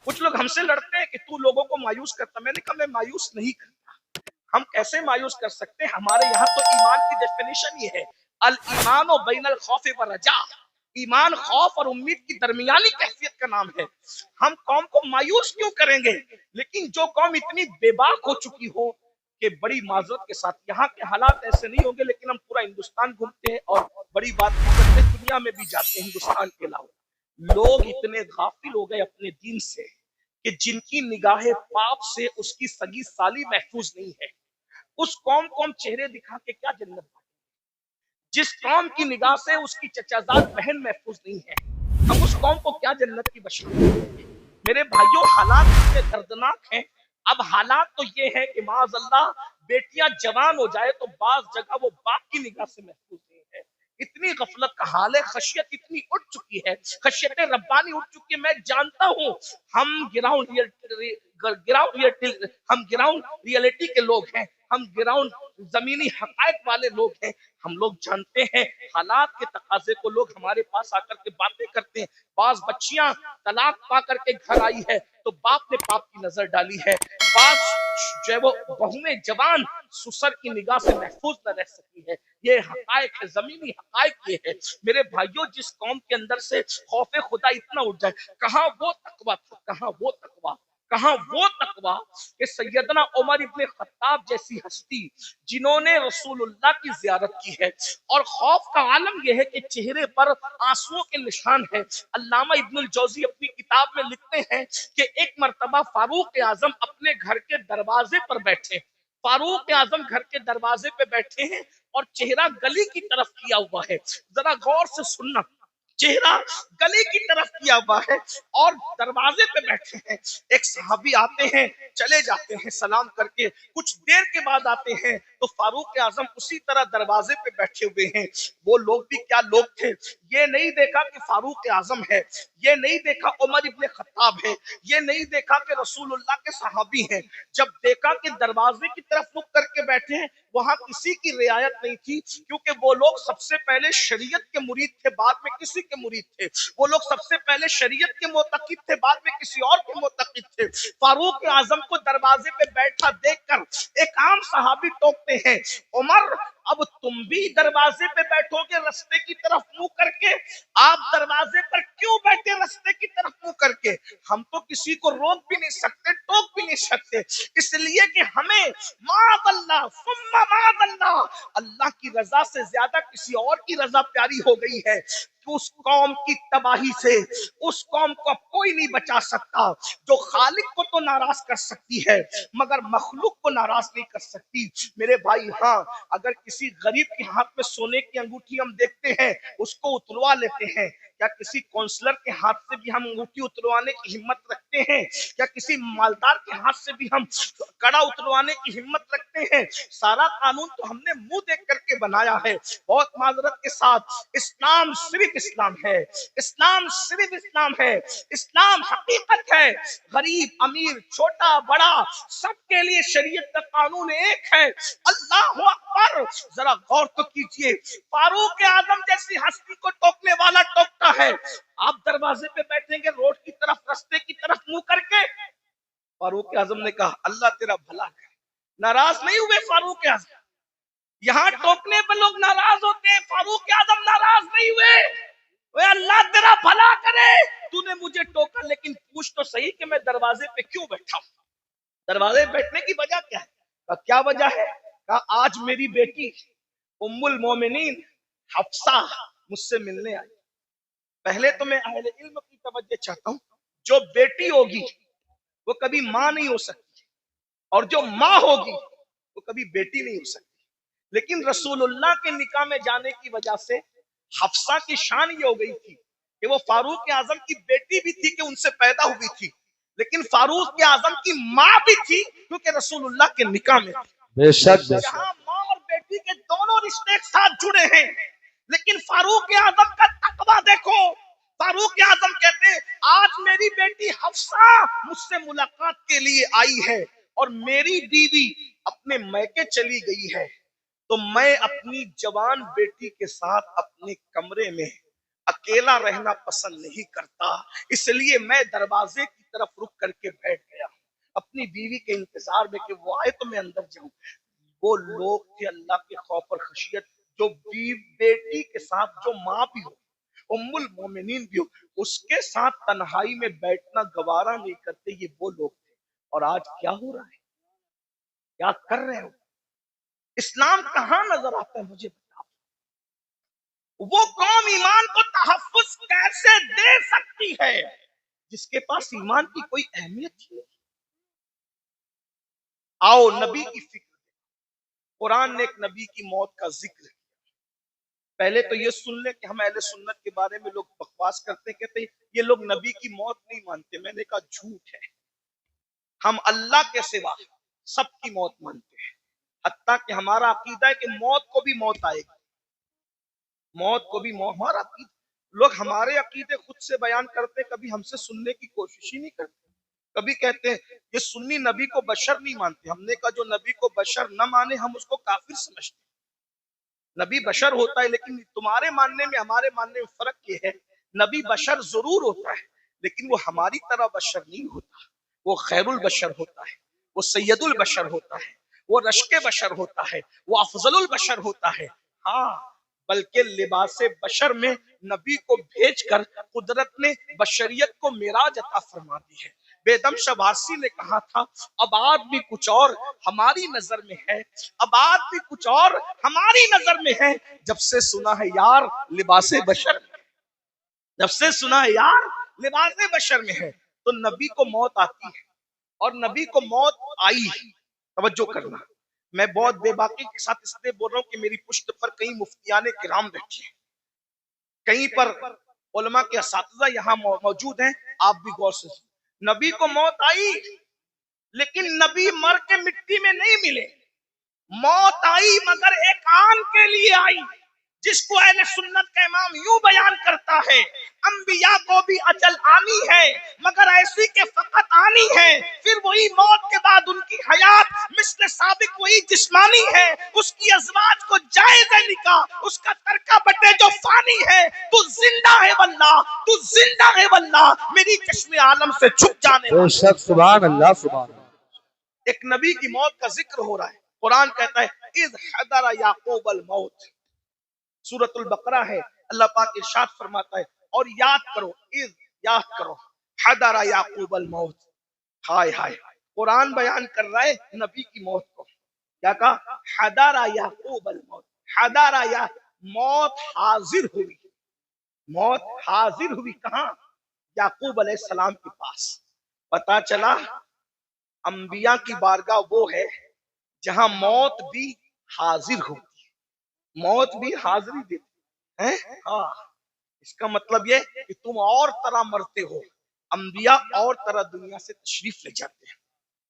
کچھ لوگ ہم سے لڑتے ہیں کہ تو لوگوں کو مایوس کرتا. میں نے کہا میں مایوس نہیں کرتا. ہم کیسے مایوس کر سکتے ہیں؟ ہمارے یہاں تو ایمان کی ڈیفینیشن یہ ہے الایمان بین الخوف والرجاء. ایمان خوف اور امید کی درمیانی کیفیت کا نام ہے. ہم قوم کو مایوس کیوں کریں گے؟ لیکن جو قوم اتنی بے باک ہو چکی ہو کہ بڑی معذرت کے ساتھ یہاں کے حالات ایسے نہیں ہوں گے، لیکن ہم پورا ہندوستان گھومتے ہیں اور بڑی بات کرتے ہیں، دنیا میں بھی جاتے ہیں ہندوستان کے علاوہ. لوگ اتنے غافل ہو گئے اپنے دین سے کہ جن کی نگاہ پاپ سے اس کی سگی سالی محفوظ نہیں ہے. اس قوم کو ہم چہرے دکھا کے کیا جنت پائیں؟ جس قوم کی نگاہ سے اس کی چچازاد بہن محفوظ نہیں ہے، ہم اس قوم کو کیا جنت کی بشارت دیں گے؟ میرے بھائیوں، حالات اتنے دردناک ہیں. اب حالات تو یہ ہے کہ معاذ اللہ بیٹیاں جوان ہو جائے تو بعض جگہ وہ باپ کی نگاہ سے محفوظ نہیں ہے. اتنی غفلت کا حال ہے، خشیت اتنی اٹھ چکی ہے، خشیت ربانی اٹھ چکی ہے. میں جانتا ہوں ہم گراؤنڈ ریئلٹی کے لوگ ہیں، ہم گراؤنڈ زمینی حقائق والے لوگ ہیں. ہم لوگ جانتے ہیں حالات کے تقاضے کو لوگ ہمارے پاس آ کر کے باتیں کرتے ہیں. بعض بچیاں طلاق پا کر کے گھر آئی ہے تو باپ نے باپ کی نظر ڈالی ہے. بعض جو ہے وہ بہویں جوان سسر کی نگاہ سے محفوظ نہ رہ سکی ہے. یہ حقائق ہے، زمینی حقائق یہ ہے. میرے بھائیوں، جس قوم کے اندر سے خوف خدا اتنا اٹھ جائے، کہاں وہ تقویٰ تھا، کہاں وہ تقویٰ، کہاں وہ تقویٰ کہ سیدنا عمر ابن خطاب جیسی ہستی جنہوں نے رسول اللہ کی زیارت کی ہے. اور خوف کا عالم یہ ہے کہ چہرے پر آنسوؤں کے نشان ہے. علامہ ابن الجوزی اپنی کتاب میں لکھتے ہیں کہ ایک مرتبہ فاروق اعظم اپنے گھر کے دروازے پر بیٹھے، فاروق اعظم گھر کے دروازے پہ بیٹھے ہیں اور چہرہ گلی کی طرف کیا ہوا ہے. ذرا غور سے سننا، چہرہ گلی کی طرف کیا ہوا ہے اور دروازے پہ بیٹھے ہیں. ایک صحابی آتے ہیں، چلے جاتے ہیں سلام کر کے، کچھ دیر کے بعد آتے ہیں تو فاروق اعظم اسی طرح دروازے پہ بیٹھے ہوئے ہیں. وہ لوگ بھی کیا لوگ تھے، یہ نہیں دیکھا کہ فاروق اعظم ہے، یہ نہیں دیکھا عمر ابن خطاب ہے، یہ نہیں دیکھا کہ رسول اللہ کے صحابی ہیں. جب دیکھا کہ دروازے کی طرف رخ کر کے بیٹھے ہیں، وہاں کسی کی رعایت نہیں تھی، کیونکہ وہ لوگ سب سے پہلے شریعت کے مرید تھے، بعد میں کسی کے مرید تھے. وہ لوگ سب سے پہلے شریعت کے معتقد تھے، بعد میں کسی اور کے معتقد تھے. فاروق اعظم کو دروازے پہ بیٹھا دیکھ کر ایک عام صحابی ٹوکتے ہیں، عمر اب تم بھی دروازے پہ بیٹھو گے رستے کی طرف منہ کر کے؟ آپ دروازے پر کیوں بیٹھے رستے کی طرف منہ کر کے؟ ہم تو کسی کو روک بھی نہیں سکتے، ٹوک بھی نہیں سکتے، اس لیے کہ ہمیں معاذ اللہ ثم معاذ اللہ اللہ کی رضا سے زیادہ کسی اور کی رضا پیاری ہو گئی ہے. اس قوم کی تباہی سے اس قوم کو کوئی نہیں بچا سکتا. جو خالق کو تو ناراض کر سکتی ہے مگر مخلوق کو ناراض نہیں کر سکتی. میرے بھائی، ہاں اگر کسی غریب کے ہاتھ میں سونے کی انگوٹھی ہم دیکھتے ہیں، اس کو اتروا لیتے ہیں. کیا کسی کونسلر کے ہاتھ سے بھی ہم انگوٹھی اتروانے کی ہمت رکھتے ہیں؟ کیا کسی مالدار کے ہاتھ سے بھی ہم کڑا اتروانے کی ہمت رکھتے ہیں؟ سارا قانون تو ہم نے منہ دیکھ کر کے بنایا ہے. بہت معذرت کے ساتھ، اسلام صرف اسلام ہے، اسلام صرف اسلام ہے، اسلام حقیقت ہے. غریب امیر چھوٹا بڑا سب کے لیے شریعت کا قانون ایک ہے. اللہ اکبر. ذرا غور تو کیجئے، فاروق اعظم جیسی ہستی کو ٹوکنے والا ٹوکتا ہے، آپ دروازے پہ بیٹھیں گے روڈ کی طرف رستے کی طرف منہ کر کے؟ فاروق اعظم نے کہا اللہ تیرا بھلا کرے. ناراض نہیں ہوئے فاروق اعظم. یہاں ٹوکنے پہ لوگ ناراض ہوتے ہیں، فاروق اعظم ناراض نہیں ہوئے. اے اللہ تیرا بھلا کرے، تو نے مجھے ٹوکا لیکن پوچھ تو صحیح کہ میں دروازے پہ کیوں بیٹھا ہوں، دروازے پہ بیٹھنے کی وجہ کیا ہے؟ کہا کیا وجہ ہے؟ کہا آج میری بیٹی ام المومنین حفصہ مجھ سے ملنے آئی. پہلے تو میں اہل علم کی توجہ چاہتا ہوں، جو بیٹی ہوگی وہ کبھی ماں نہیں ہو سکتی، اور جو ماں ہوگی وہ کبھی بیٹی نہیں ہو سکتی. لیکن رسول اللہ کے نکاح میں جانے کی وجہ سے حفصہ کی شان یہ ہو گئی تھی کہ وہ فاروق اعظم کی بیٹی بھی تھی کہ ان سے پیدا ہوئی تھی، لیکن فاروق اعظم کی ماں بھی تھی کیونکہ رسول اللہ کے نکاح میں تھی. بے شک جہاں ماں اور بیٹی کے دونوں رشتے ایک ساتھ جڑے ہیں، لیکن فاروق اعظم کا تقویٰ دیکھو. فاروق اعظم کہتے ہیں آج میری بیٹی حفصہ مجھ سے ملاقات کے لیے آئی ہے اور میری بیوی اپنے میکے چلی گئی ہے، تو میں اپنی جوان بیٹی کے ساتھ اپنے کمرے میں اکیلا رہنا پسند نہیں کرتا، اس لیے میں دروازے کی طرف رخ کر کر کے بیٹھ گیا اپنی بیوی کے انتظار میں کہ وہ آئے تو میں اندر جاؤں. وہ لوگ تھے اللہ کے خوف اور خشیت جو بیٹی کے ساتھ، جو ماں بھی ہو، ام المومنین بھی ہو، اس کے ساتھ تنہائی میں بیٹھنا گوارا نہیں کرتے. یہ وہ لوگ تھے. اور آج کیا ہو رہا ہے؟ کیا کر رہے ہو؟ اسلام کہاں نظر آتا ہے؟ مجھے بتاؤ. وہ قوم ایمان کو تحفظ کیسے دے سکتی ہے جس کے پاس ایمان کی کوئی اہمیت ہی نہیں؟ آؤ نبی کی فکر. قرآن نے ایک نبی کی موت کا ذکر ہے. پہلے تو یہ سن لیں کہ ہم اہل سنت کے بارے میں لوگ بکواس کرتے کہتے یہ لوگ نبی کی موت نہیں مانتے. میں نے کہا جھوٹ ہے. ہم اللہ کے سوا سب کی موت مانتے ہیں. حتیٰ کہ ہمارا عقیدہ ہے کہ موت کو بھی موت آئے گی. موت کو بھی موت. ہمارا عقیدہ. لوگ ہمارے عقیدے خود سے بیان کرتے، کبھی ہم سے سننے کی کوشش ہی نہیں کرتے. کبھی کہتے ہیں یہ سنی نبی کو بشر نہیں مانتے. ہم نے کہا جو نبی کو بشر نہ مانے ہم اس کو کافر سمجھتے ہیں. نبی بشر ہوتا ہے لیکن تمہارے ماننے میں ہمارے ماننے میں فرق یہ ہے، نبی بشر ضرور ہوتا ہے لیکن وہ ہماری طرح بشر نہیں ہوتا. وہ خیر البشر ہوتا ہے، وہ سید البشر ہوتا ہے، وہ رشک بشر ہوتا ہے، وہ افضل البشر ہوتا ہے. ہاں، بلکہ لباس بشر میں نبی کو بھیج کر قدرت نے بشریت کو معراج عطا فرما دی ہے. بیدم شباسی نے کہا تھا اب آدمی کچھ اور ہماری نظر میں ہے، اب آدمی کچھ اور ہماری نظر میں ہے جب سے سنا ہے یار لباس بشر میں. جب سے سنا ہے یار لباس بشر میں ہے. تو نبی کو موت آتی ہے اور نبی کو موت آئی. توجہ کرنا، میں بہت بے باکی کے ساتھ اس لیے بول رہا ہوں کہ میری پشت پر کئی مفتیان کرام بیٹھے ہیں، کہیں پر علماء کے اساتذہ یہاں موجود ہیں. آپ بھی غور سے سنیں. نبی کو موت آئی لیکن نبی مر کے مٹی میں نہیں ملے. موت آئی مگر ایک آن کے لیے آئی، جس کو اہل سنت کا امام یوں بیان کرتا ہے انبیاء کو بھی اجل آنی ہے مگر ایسی کہ فقط آنی ہے. پھر وہی موت کے بعد ان کی حیات مثل سابق وہی جسمانی ہے. اس کی ازواج کو جائزہ نکاح اس کا ترکہ بٹے جو فانی ہے. تو زندہ ہے واللہ، تو زندہ ہے واللہ، میری چشم عالم سے چھپ جانے بے والا. شک سبحان اللہ سبحان اللہ. ایک نبی کی موت کا ذکر ہو رہا ہے. قرآن کہتا ہے اذ حضر یعقوب الموت. سورۃ البقرہ ہے. اللہ پاک ارشاد فرماتا ہے اور یاد کرو، اذ یاد کرو، حضر یعقوب الموت. ہائے ہائے، قرآن بیان کر رہا ہے نبی کی موت کو. کیا کہا؟ حضر یعقوب الموت. حضر یا موت حاضر ہوئی. موت حاضر ہوئی کہاں؟ یعقوب علیہ السلام کے پاس. پتا چلا انبیاء کی بارگاہ وہ ہے جہاں موت بھی حاضر ہوتی ہے. موت بھی حاضری دیتی ہے. ہاں، اس کا مطلب یہ کہ تم اور طرح مرتے ہو، انبیاء اور طرح دنیا سے تشریف لے جاتے ہیں.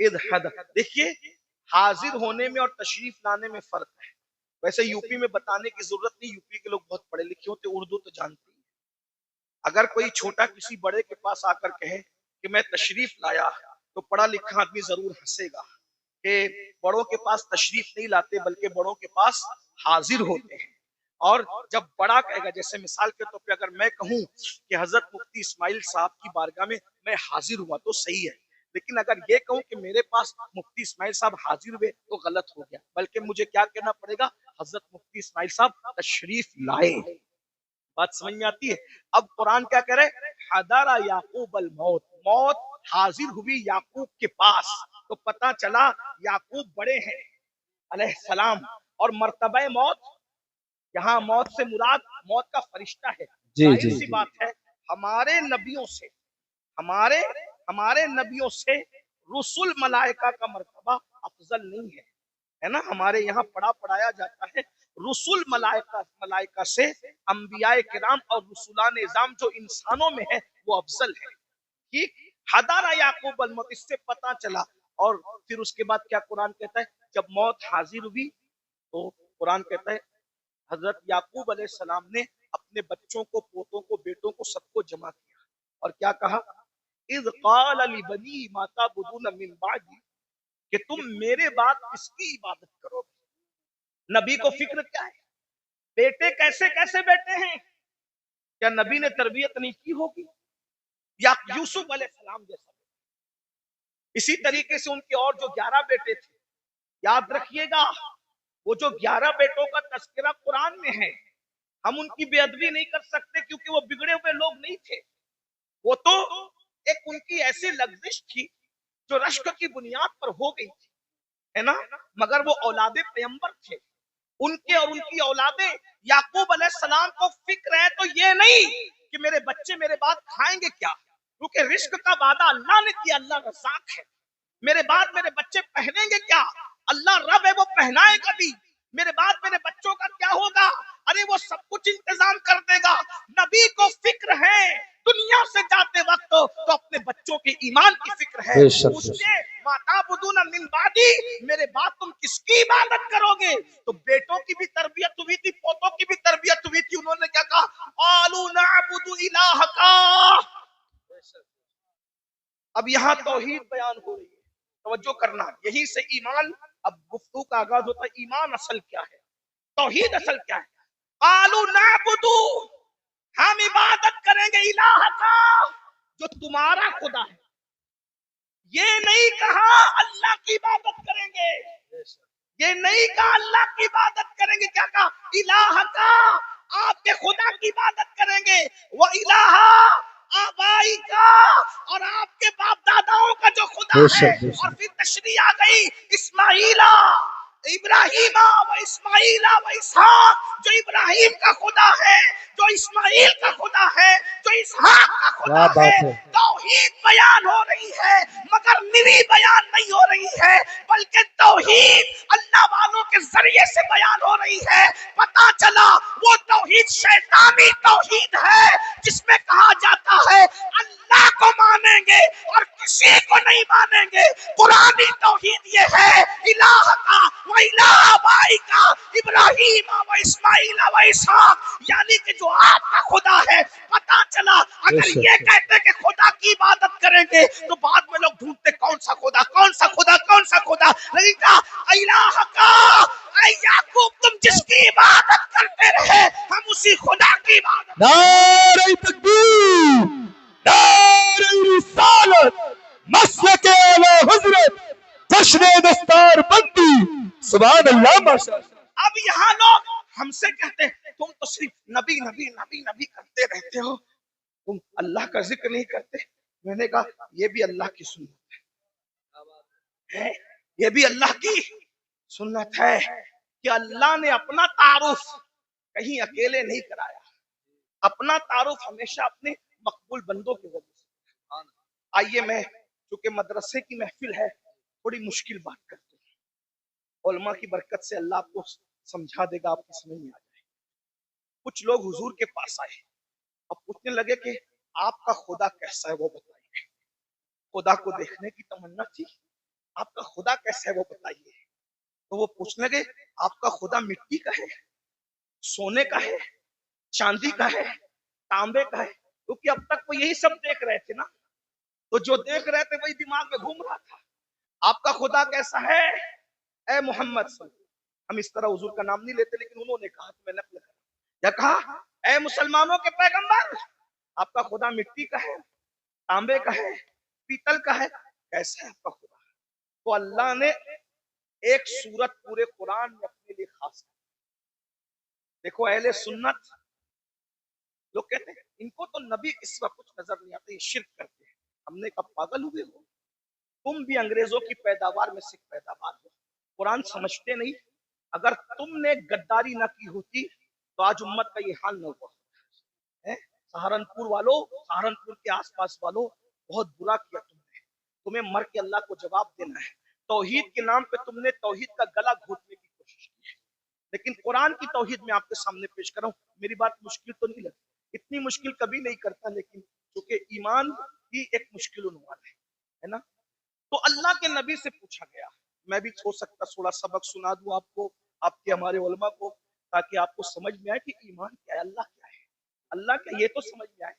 اذ حضر. دیکھیے حاضر ہونے میں اور تشریف لانے میں فرق ہے. ویسے یوپی میں بتانے کی ضرورت نہیں، یوپی کے لوگ بہت پڑھے لکھے ہوتے، اردو تو جانتے ہیں. اگر کوئی چھوٹا کسی بڑے کے پاس آ کر کہے کہ میں تشریف لایا تو پڑھا لکھا آدمی ضرور ہنسے گا کہ بڑوں کے پاس تشریف نہیں لاتے بلکہ بڑوں کے پاس حاضر ہوتے ہیں. اور جب بڑا کہے گا، جیسے مثال کے طور پہ اگر میں کہوں کہ حضرت مفتی اسماعیل صاحب کی بارگاہ میں حاضر ہوا تو صحیح ہے، لیکن اگر یہ کہوں کہ میرے پاس مفتی اسماعیل صاحب حاضر ہوئے تو غلط ہو گیا. بلکہ مجھے کیا کہنا پڑے گا؟ حضرت مفتی اسماعیل صاحب تشریف لائے. بات سمجھ میں آتی ہے؟ اب قرآن کیا کہہ رہے؟ حضر یعقوب الموت. موت حاضر ہوئی یعقوب کے پاس. تو پتا چلا یعقوب بڑے ہیں علیہ السلام، اور مرتبہ موت، یہاں موت سے مراد موت کا فرشتہ ہے. جی ظاہر جی سی بات ہے ہمارے نبیوں سے، ہمارے نبیوں سے رسول ملائکہ کا مرتبہ افضل نہیں ہے. ہے نا، ہمارے یہاں پڑھایا جاتا ہے رسول ملائکہ سے انبیاء کرام اور رسولان نظام جو انسانوں میں ہے وہ افضل ہے. ٹھیک. حضر یعقوب الموت، اس سے پتا چلا. اور پھر اس کے بعد کیا قرآن کہتا ہے؟ جب موت حاضر ہوئی تو قرآن کہتا ہے حضرت یعقوب علیہ السلام نے اپنے بچوں کو، پوتوں کو، بیٹوں کو، سب کو جمع کیا اور کیا کہا؟ اذ قال لبنی ما تعبدون من بعدی، کہ تم میرے بعد کس کی عبادت کرو گے. نبی کو فکر کیا ہے؟ بیٹے کیسے کیسے بیٹے ہیں؟ کیا نبی نے تربیت نہیں کی ہوگی؟ یا یوسف علیہ السلام جیسا اسی طریقے سے ان کے اور جو 11 بیٹے تھے، یاد رکھیے گا وہ جو 11 بیٹوں کا تذکرہ قرآن میں ہے، ہم ان کی بے ادبی نہیں کر سکتے کیونکہ وہ بگڑے ہوئے لوگ نہیں تھے. وہ تو ایک ان کی ایسی لغزش تھی جو رشک کی بنیاد پر ہو گئی تھی، ہے نا. مگر وہ اولاد پیغمبر تھے. ان کے اور ان کی اولادیں یعقوب علیہ السلام کو فکر ہے تو یہ نہیں کہ میرے بچے میرے بعد کھائیں گے کیا، کیونکہ رزق کا وعدہ اللہ نے کیا، اللہ رزاق ہے. میرے بعد میرے بچے پہنیں گے کیا، اللہ رب ہے وہ پہنائے گا بھی. میرے بعد میرے بچوں کا کیا ہوگا، ارے وہ سب کچھ انتظام کر دے گا. نبی کو فکر ہے دنیا سے جاتے وقت تو اپنے بچوں کے ایمان کی فکر ہے. پوچھتے ماتا بدون من بعدی، میرے بعد تم کس کی عبادت کرو گے. تو بیٹوں کی بھی تربیت ہوئی تھی، پوتوں کی بھی تربیت ہوئی تھی. انہوں نے کیا کہا، قالوا نعبد الہک. اب یہاں توحید بیان ہو رہی ہے، توجہ کرنا. یہی سے ایمان، اب گفتگو کا آغاز ہوتا ہے. ایمان اصل کیا ہے، توحید اصل کیا ہے. قالوا نعبد، ہم عبادت کریں گے الہ کا، جو تمہارا خدا ہے. یہ نہیں کہا اللہ کی عبادت کریں گے، یہ نہیں کہا اللہ کی عبادت کریں گے. کیا کہا، الہ کا، آپ کے خدا کی عبادت کریں گے. وہ الہ آبائی کا، اور آپ کے باپ داداؤں کا جو خدا ہے. اور پھر تشریح آ گئی، اسماعیلا ابراہیم و اسماعیل و اسحاق، جو ابراہیم کا خدا ہے، جو اسماعیل کا خدا ہے، جو اسحاق کا خدا ہے. توحید بیان ہو رہی ہے مگر نری بیان نہیں ہو رہی ہے، بلکہ توحید اللہ والوں کے ذریعے سے بیان ہو رہی ہے. پتا چلا وہ توحید شیطانی توحید ہے جس میں کہا جاتا ہے اللہ کو مانیں گے اور کسی کو نہیں مانیں گے. قرآنی توحید یہ ہے، الہ کا و الہ آبائی کا، ابراہیم و اسماعیل و اسحاق، یعنی کہ جو آپ کا خدا ہے. پتا چلا اگر یہ کہتے کہ خدا کی عبادت کریں گے تو بعد میں لوگ ڈھونڈتے کون سا خدا، کون سا خدا، کون سا خدا. لیکن کہا الہ کا، اے یعقوب تم جس کی عبادت کرتے رہے ہم اسی خدا کی عبادت. نعرہ تکبیر، نعرہ رسالت، مسلک اعلی حضرت، جشن دستار بندی. سبحان اللہ، ماشاء اللہ. اب یہاں لوگ ہم سے کہتے ہیں تم تو صرف نبی نبی نبی نبی کرتے رہتے ہو، تم اللہ کا ذکر نہیں کرتے. میں نے کہا یہ بھی اللہ کی سنت ہے، یہ بھی اللہ کی سنت ہے کہ اللہ نے اپنا تعارف کہیں اکیلے نہیں کرایا، اپنا تعارف ہمیشہ اپنے مقبول بندوں کے ذریعے سے. آئیے میں چونکہ مدرسے کی محفل ہے تھوڑی مشکل بات کرتے ہیں، علماء کی برکت سے اللہ آپ کو سمجھا دے گا، آپ کی سمجھ میں آ جائے. کچھ لوگ حضور کے پاس آئے، اب پوچھنے لگے کہ آپ کا خدا کیسا ہے وہ بتائیے. خدا کو دیکھنے کی تمنا تھی، آپ کا خدا کیسا ہے وہ بتائیے. تو وہ پوچھنے لگے آپ کا خدا مٹی کا ہے، سونے کا ہے، چاندی کا ہے، تانبے کا ہے؟ کیونکہ اب تک وہ یہی سب دیکھ رہے تھے نا، تو جو دیکھ رہے تھے وہی دماغ میں گھوم رہا تھا. آپ کا خدا کیسا ہے اے محمد صلی اللہ علیہ وسلم؟ ہم اس طرح حضور کا نام نہیں لیتے لیکن انہوں نے کہا تو میں نقل کرا. یا کہا اے مسلمانوں کے پیغمبر آپ کا خدا مٹی کا ہے، تانبے کا ہے، پیتل کا ہے، کیسا ہے آپ کا خدا؟ تو اللہ نے ایک سورت پورے قرآن میں اپنے لیے خاص کی. دیکھو اہل سنت لوگ کہتے ہیں ان کو تو نبی اس وقت کچھ نظر نہیں آتے، یہ شرک کرتے ہیں. ہم نے کہا پاگل ہوئے ہو، تم بھی انگریزوں کی پیداوار میں سکھ پیداوار ہو، قرآن سمجھتے نہیں. اگر تم نے غداری نہ کی ہوتی تو آج امت کا یہ حال نہ ہوا. سہارنپور والوں، سہارنپور کے آس پاس والوں، بہت برا کیا تم نے، تمہیں مر کے اللہ کو جواب دینا ہے. توحید کے نام پہ تم نے توحید کا گلا گھونٹنے کی کوشش کی ہے، لیکن قرآن کی توحید میں آپ کے سامنے پیش کر رہا ہوں. میری بات مشکل تو نہیں لگتی، اتنی مشکل کبھی نہیں کرتا، لیکن چونکہ ایمان ہی ایک مشکل عنوان ہے نا. تو اللہ کے نبی سے پوچھا گیا. میں بھی ہو سکتا تھوڑا سبق سنا دوں آپ کو، آپ کے ہمارے علماء کو، تاکہ آپ کو سمجھ میں آئے کہ ایمان کیا ہے، اللہ کیا ہے. اللہ کا یہ تو سمجھ میں آئے